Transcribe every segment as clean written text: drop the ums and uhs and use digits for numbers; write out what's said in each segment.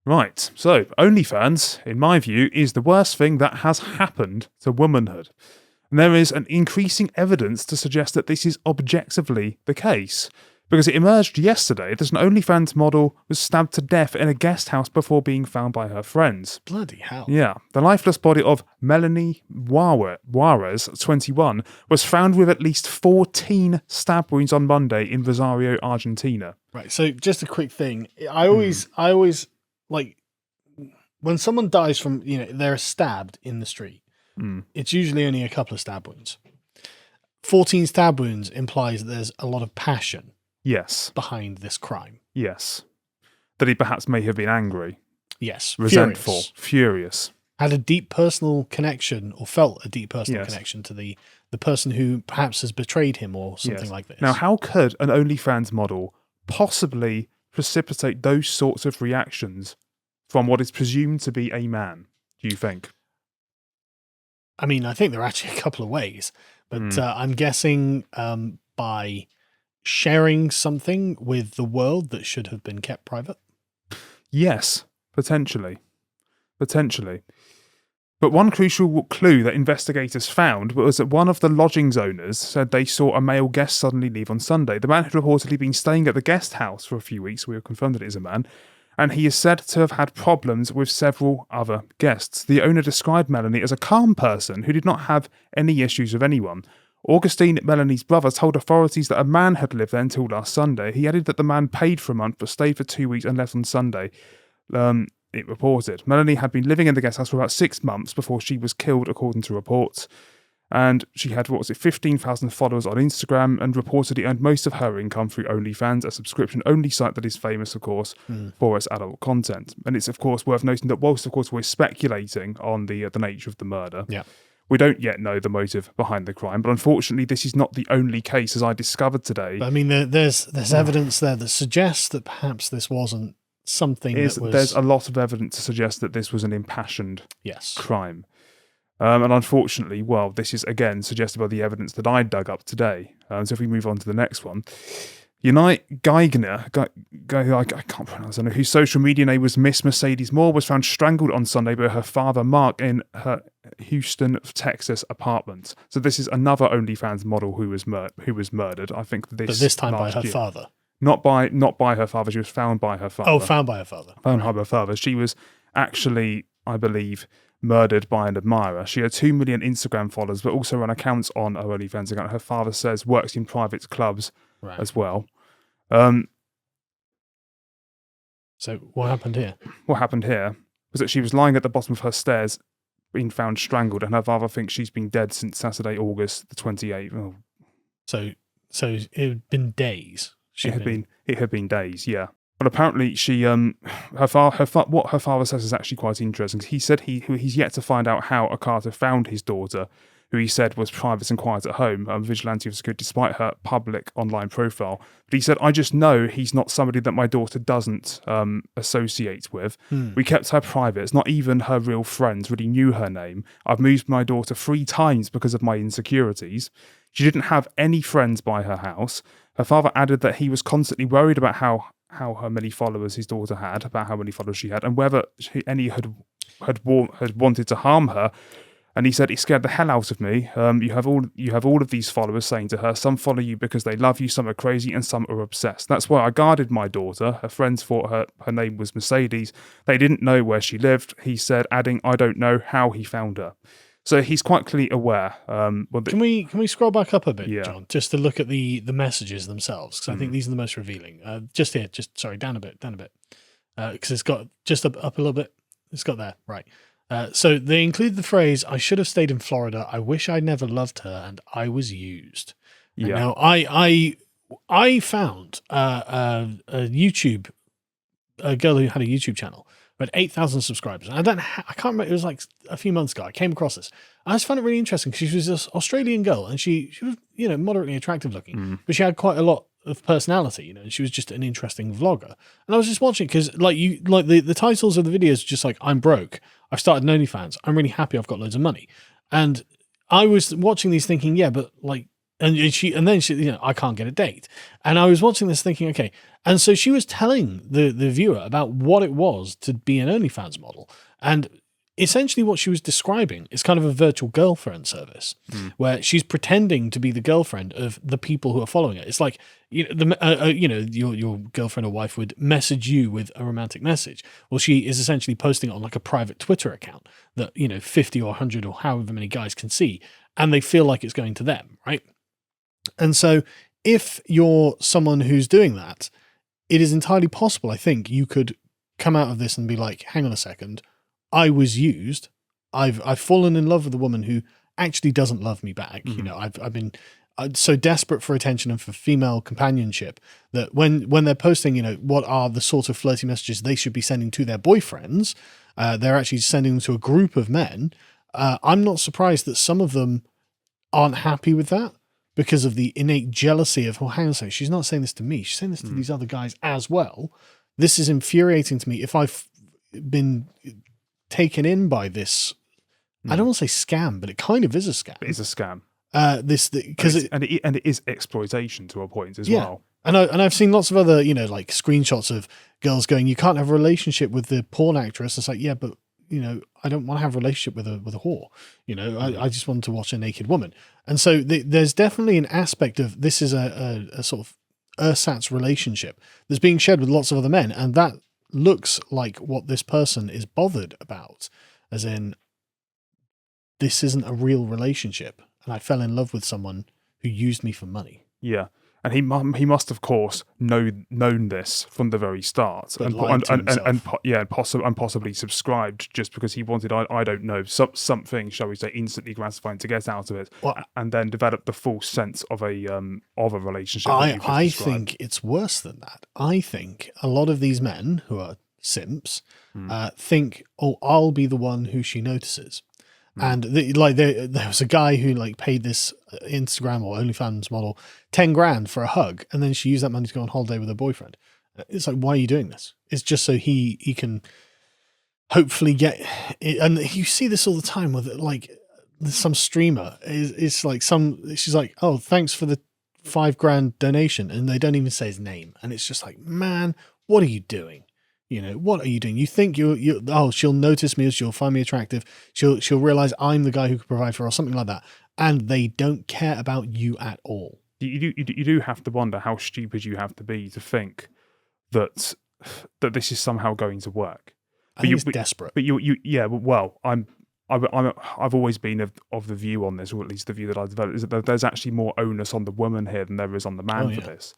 Right, so OnlyFans, in my view, is the worst thing that has happened to womanhood. And there is an increasing evidence to suggest that this is objectively the case, because it emerged yesterday that an OnlyFans model was stabbed to death in a guest house before being found by her friends. Bloody hell. Yeah, the lifeless body of Melanie Juarez, 21, was found with at least 14 stab wounds on Monday in Rosario, Argentina. Right, so just a quick thing. I always like when someone dies from, they're stabbed in the street. It's usually only a couple of stab wounds. 14 stab wounds implies that there's a lot of passion. Yes. Behind this crime. Yes. That he perhaps may have been angry. Yes. Resentful. Furious. Had a deep personal connection, or felt a deep personal connection to the person who perhaps has betrayed him or something like this. Now, how could an OnlyFans model possibly precipitate those sorts of reactions from what is presumed to be a man, do you think? I mean, I think there are actually a couple of ways, but I'm guessing by sharing something with the world that should have been kept private. Yes, potentially. But one crucial clue that investigators found was that one of the lodgings owners said they saw a male guest suddenly leave on Sunday. The man had reportedly been staying at the guest house for a few weeks. We have confirmed that it is a man. And he is said to have had problems with several other guests. The owner described Melanie as a calm person who did not have any issues with anyone. Augustine, Melanie's brother, told authorities that a man had lived there until last Sunday. He added that the man paid for a month but stayed for 2 weeks and left on Sunday. It reported. Melanie had been living in the guest house for about 6 months before she was killed, according to reports. And she had, 15,000 followers on Instagram and reportedly earned most of her income through OnlyFans, a subscription-only site that is famous, of course, for its adult content. And it's, of course, worth noting that whilst, of course, we're speculating on the nature of the murder, we don't yet know the motive behind the crime. But unfortunately, this is not the only case, as I discovered today. But, I mean, there's evidence there that suggests that perhaps this wasn't something that was... There's a lot of evidence to suggest that this was an impassioned crime. And unfortunately, this is again suggested by the evidence that I dug up today. So if we move on to the next one, Unite Geigner, I can't pronounce her, whose social media name was Miss Mercedes Morr, was found strangled on Sunday by her father Mark in her Houston, Texas apartment. So this is another OnlyFans model who was murdered. I think but this time by her father. Not by her father. She was found by her father. Oh, found by her father. Found by her father. She was actually, I believe, murdered by an admirer. She had 2 million Instagram followers, but also ran accounts on her OnlyFans account. Her father says works in private clubs as well. So what happened here? What happened here was that she was lying at the bottom of her stairs, being found strangled, and her father thinks she's been dead since Saturday, August the 28th. Oh. So it had been days. It had been days, yeah. But apparently, what her father says is actually quite interesting. He said he's yet to find out how Akata found his daughter, who he said was private and quiet at home, vigilante of security, despite her public online profile. But he said, I just know he's not somebody that my daughter doesn't associate with. We kept her private. It's not even her real friends really knew her name. I've moved my daughter 3 times because of my insecurities. She didn't have any friends by her house. Her father added that he was constantly worried about how many followers his daughter had, about how many followers she had, and whether any had wanted to harm her. And he said, it scared the hell out of me. You have all of these followers saying to her, some follow you because they love you, some are crazy, and some are obsessed. That's why I guarded my daughter. Her friends thought her name was Mercedes. They didn't know where she lived, he said, adding, I don't know how he found her. So he's quite clearly aware. Can we scroll back up a bit, John, just to look at the messages themselves? Because I think these are the most revealing. Down a bit. Because it's got just up a little bit. It's got there, right. So they include the phrase, I should have stayed in Florida. I wish I never loved her and I was used. Yeah. Now, I found a girl who had a YouTube channel who had 8,000 subscribers. And I can't remember, it was like a few months ago. I came across this. I just found it really interesting because she was this Australian girl and she was, moderately attractive looking, but she had quite a lot of personality, and she was just an interesting vlogger. And I was just watching because the titles of the videos are just like, I'm broke. I've started an OnlyFans. I'm really happy I've got loads of money. And I was watching these thinking, yeah, but And then she, I can't get a date. And I was watching this thinking, okay. And so she was telling the viewer about what it was to be an OnlyFans model. And essentially what she was describing is kind of a virtual girlfriend service where she's pretending to be the girlfriend of the people who are following it. It's like, your girlfriend or wife would message you with a romantic message. Well, she is essentially posting it on like a private Twitter account that, 50 or 100 or however many guys can see. And they feel like it's going to them, right? And so if you're someone who's doing that, it is entirely possible, I think, you could come out of this and be like, hang on a second, I was used. I've fallen in love with a woman who actually doesn't love me back. I've been so desperate for attention and for female companionship that when they're posting, what are the sort of flirty messages they should be sending to their boyfriends, they're actually sending them to a group of men. I'm not surprised that some of them aren't happy with that, because of the innate jealousy of, well, hang on a second, she's not saying this to me. She's saying this to these other guys as well. This is infuriating to me. If I've been taken in by this, I don't want to say scam, but it kind of is a scam. It is a scam. It is exploitation to a point as well. And I've seen lots of other, like screenshots of girls going, you can't have a relationship with the porn actress. It's like, yeah, but I don't want to have a relationship with a whore. I just want to watch a naked woman. And so there's definitely an aspect of this is a sort of ersatz relationship that's being shared with lots of other men. And that looks like what this person is bothered about, as in, this isn't a real relationship. And I fell in love with someone who used me for money. Yeah. And he must, of course, known this from the very start, and possibly subscribed just because he wanted, I don't know, something, shall we say, instantly gratifying to get out of it, and then develop the full sense of a relationship. I think it's worse than that. I think a lot of these men who are simps think, oh, I'll be the one who she notices. And there was a guy who paid this Instagram or OnlyFans model 10 grand for a hug, and then she used that money to go on holiday with her boyfriend. It's like, why are you doing this? It's just so he can hopefully get it. And you see this all the time with some streamer is like she's like, oh, thanks for the 5 grand donation, and they don't even say his name, and it's just like, man, what are you doing? What are you doing? You think she'll notice me, or she'll find me attractive. She'll realize I'm the guy who can provide for her, or something like that. And they don't care about you at all. You do have to wonder how stupid you have to be to think that this is somehow going to work. I think it's desperate. But I've always been of the view on this, or at least the view that I've developed, is that there's actually more onus on the woman here than there is on the man for this,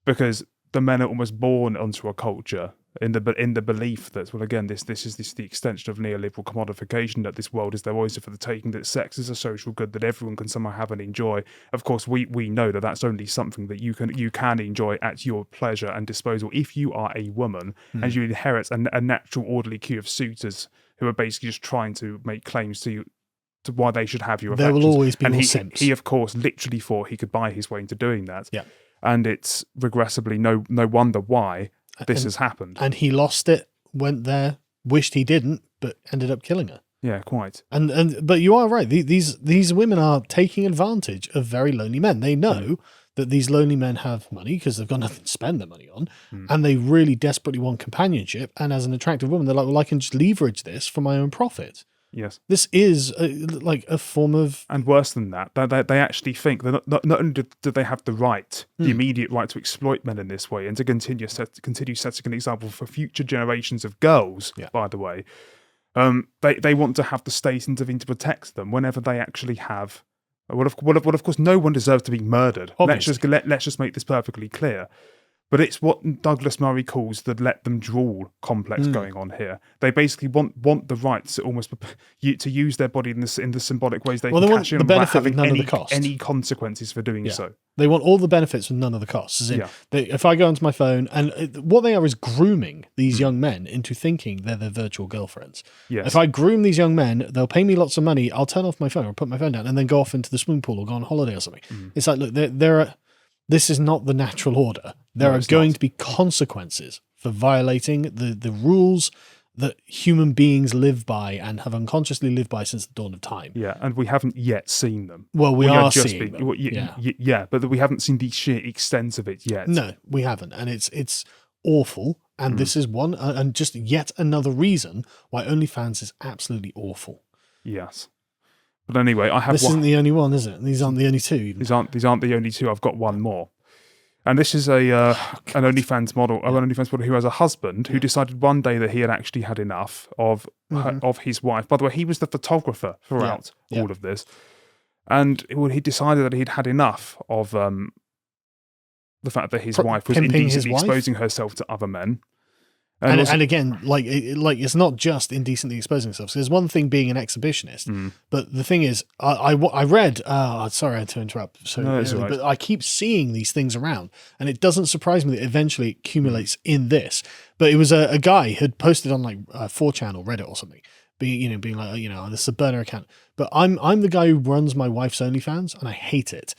because the men are almost born onto a culture in the belief that, well, again, this is the extension of neoliberal commodification, that this world is their oyster for the taking, that sex is a social good that everyone can somehow have and enjoy. Of course, we know that that's only something that you can enjoy at your pleasure and disposal if you are a woman and you inherit a natural orderly queue of suitors who are basically just trying to make claims to why they should have your affections. There will always be and more simps. He, of course, literally thought he could buy his way into doing that. Yeah. And it's regressively no wonder why this has happened. And he lost it, went there, wished he didn't, but ended up killing her. Yeah, quite. But you are right. These women are taking advantage of very lonely men. They know that these lonely men have money because they've got nothing to spend their money on, and they really desperately want companionship. And as an attractive woman, they're like, well, I can just leverage this for my own profit. Yes. This is a form of... And worse than that, they actually think that not only do they have the right, the immediate right to exploit men in this way and to continue setting an example for future generations of girls, by the way, they want to have the state intervene to protect them whenever they actually have... Well, of course, no one deserves to be murdered. Let's just make this perfectly clear. But it's what Douglas Murray calls the let them drool complex going on here. They basically want the right to almost to use their body in the symbolic ways they can cash in without having any consequences for doing so. They want all the benefits with none of the costs. As in, if I go onto my phone, and what they are is grooming these young men into thinking they're their virtual girlfriends. Yes. If I groom these young men, they'll pay me lots of money. I'll turn off my phone or put my phone down and then go off into the swimming pool or go on holiday or something. It's like, look, this is not the natural order. There are going to be consequences for violating the rules that human beings live by and have unconsciously lived by since the dawn of time. Yeah, and we haven't yet seen them. Well, we are seeing them. Yeah, but we haven't seen the sheer extent of it yet. No, we haven't, and it's awful. And this is one, and just yet another reason why OnlyFans is absolutely awful. Yes. But anyway, This isn't the only one, is it? These aren't the only two. Even. These aren't the only two. I've got one more. And this is an OnlyFans model, who has a husband who decided one day that he had actually had enough of his wife. By the way, he was the photographer throughout all of this, and he decided that he'd had enough of the fact that his wife was indecently exposing herself to other men. And again, like it's not just indecently exposing themselves. There's one thing being an exhibitionist, but the thing is, I read. Sorry, I had to interrupt. But I keep seeing these things around, and it doesn't surprise me that eventually it accumulates in this. But it was a guy had posted on like 4chan or Reddit or something, being like, this is a burner account. But I'm the guy who runs my wife's OnlyFans, and I hate it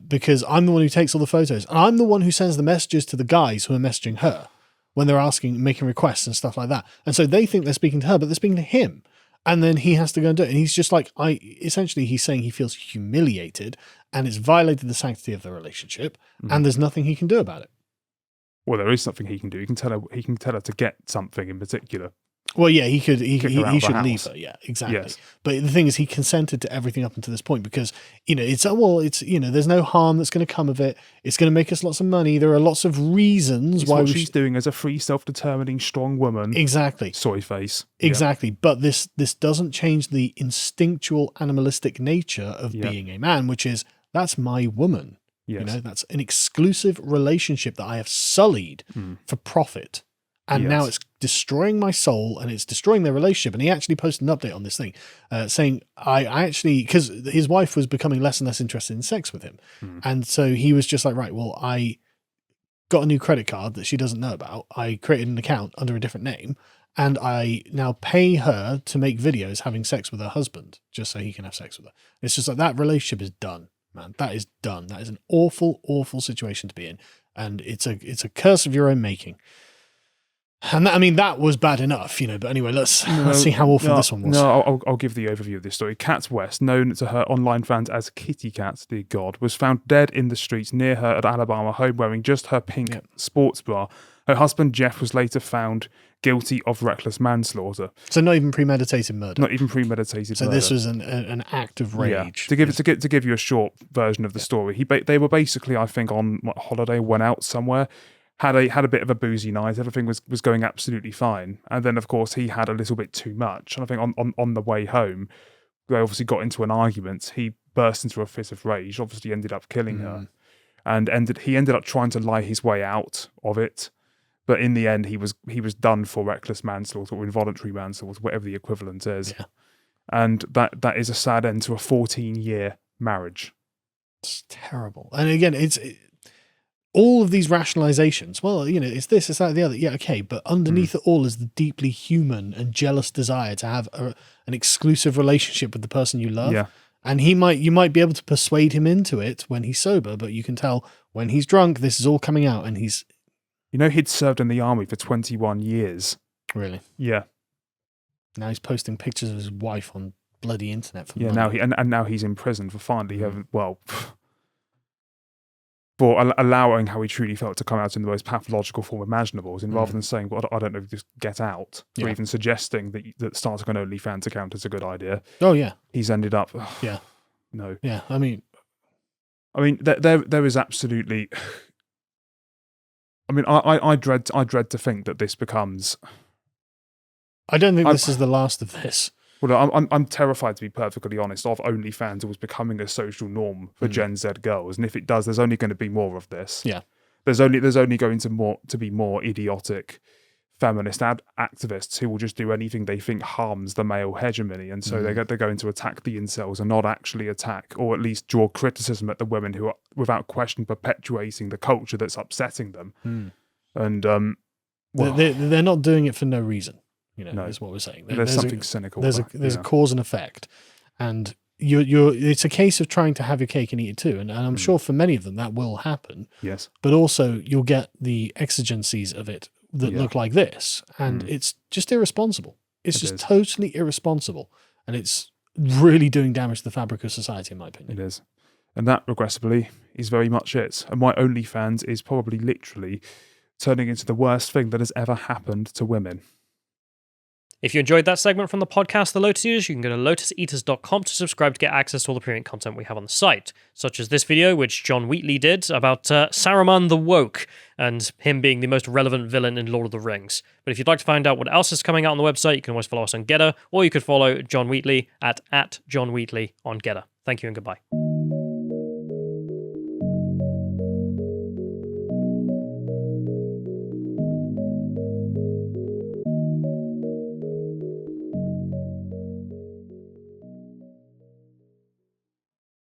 because I'm the one who takes all the photos, and I'm the one who sends the messages to the guys who are messaging her when they're making requests and stuff like that. And so they think they're speaking to her, but they're speaking to him. And then he has to go and do it. And he's just like, essentially he's saying he feels humiliated and it's violated the sanctity of the relationship. And there's nothing he can do about it. Well, there is something he can do. He can tell her to get something in particular. Well, yeah, he should leave her. Yeah, exactly. Yes. But the thing is, he consented to everything up until this point because, there's no harm that's going to come of it. It's going to make us lots of money. There are lots of reasons why she's doing as a free, self-determining, strong woman. Exactly. Soy face. Exactly. Yeah. But this doesn't change the instinctual, animalistic nature of being a man, which is, that's my woman. Yes. That's an exclusive relationship that I have sullied for profit. And now it's destroying my soul and it's destroying their relationship. And he actually posted an update on this thing saying, I actually, because his wife was becoming less and less interested in sex with him. And so he was just like, right, well, I got a new credit card that she doesn't know about. I created an account under a different name and I now pay her to make videos having sex with her husband just so he can have sex with her. It's just like that relationship is done, man. That is done. That is an awful, awful situation to be in. And it's a curse of your own making. And that was bad enough, but anyway, let's see how awful this one was. No, I'll give the overview of this story. Kat West, known to her online fans as Kitty Cat, dear God, was found dead in the streets near her at Alabama home wearing just her pink sports bra. Her husband, Jeff, was later found guilty of reckless manslaughter. So not even premeditated murder. Not even premeditated murder. So this was an act of rage. Yeah. To give you a short version of the story, they were basically, I think, on holiday, went out somewhere, had a bit of a boozy night. Everything was going absolutely fine. And then, of course, he had a little bit too much. And I think on the way home, they obviously got into an argument. He burst into a fit of rage, obviously ended up killing her. And he ended up trying to lie his way out of it. But in the end, he was done for reckless manslaughter or involuntary manslaughter, whatever the equivalent is. Yeah. And that is a sad end to a 14-year marriage. It's terrible. And again, it's all of these rationalizations. Well, it's this, it's that, the other. Yeah, okay. But underneath it all is the deeply human and jealous desire to have an exclusive relationship with the person you love. Yeah. And you might be able to persuade him into it when he's sober, but you can tell when he's drunk, this is all coming out, and he's. He'd served in the army for 21 years. Really? Yeah. Now he's posting pictures of his wife on bloody internet for money. Now now he's in prison for finally for allowing how he truly felt to come out in the most pathological form imaginable, and rather than saying, well, I don't know, just get out, or even suggesting that starting an OnlyFans account is a good idea. Oh yeah. He's ended up. No. Yeah. I mean, there is absolutely. I dread to think that this becomes. I don't think this is the last of this. Well, I'm terrified, to be perfectly honest, of OnlyFans was becoming a social norm for Gen Z girls, and if it does, there's only going to be more of this. Yeah, there's only going to be more idiotic feminist activists who will just do anything they think harms the male hegemony, and so they're going to attack the incels and not actually attack, or at least draw criticism at the women who are, without question, perpetuating the culture that's upsetting them. And they're not doing it for no reason. Is what we're saying. There's something cynical. There's a cause and effect, and it's a case of trying to have your cake and eat it too. And I'm sure for many of them that will happen. Yes, but also you'll get the exigencies of it that look like this, and it's just irresponsible. It's just totally irresponsible, and it's really doing damage to the fabric of society, in my opinion. It is. And that, regrettably, is very much it. And my OnlyFans is probably literally turning into the worst thing that has ever happened to women. If you enjoyed that segment from the podcast, The Lotus Eaters, you can go to lotuseaters.com to subscribe to get access to all the premium content we have on the site, such as this video, which John Wheatley did, about Saruman the Woke, and him being the most relevant villain in Lord of the Rings. But if you'd like to find out what else is coming out on the website, you can always follow us on Getter, or you could follow John Wheatley at John Wheatley on Getter. Thank you and goodbye.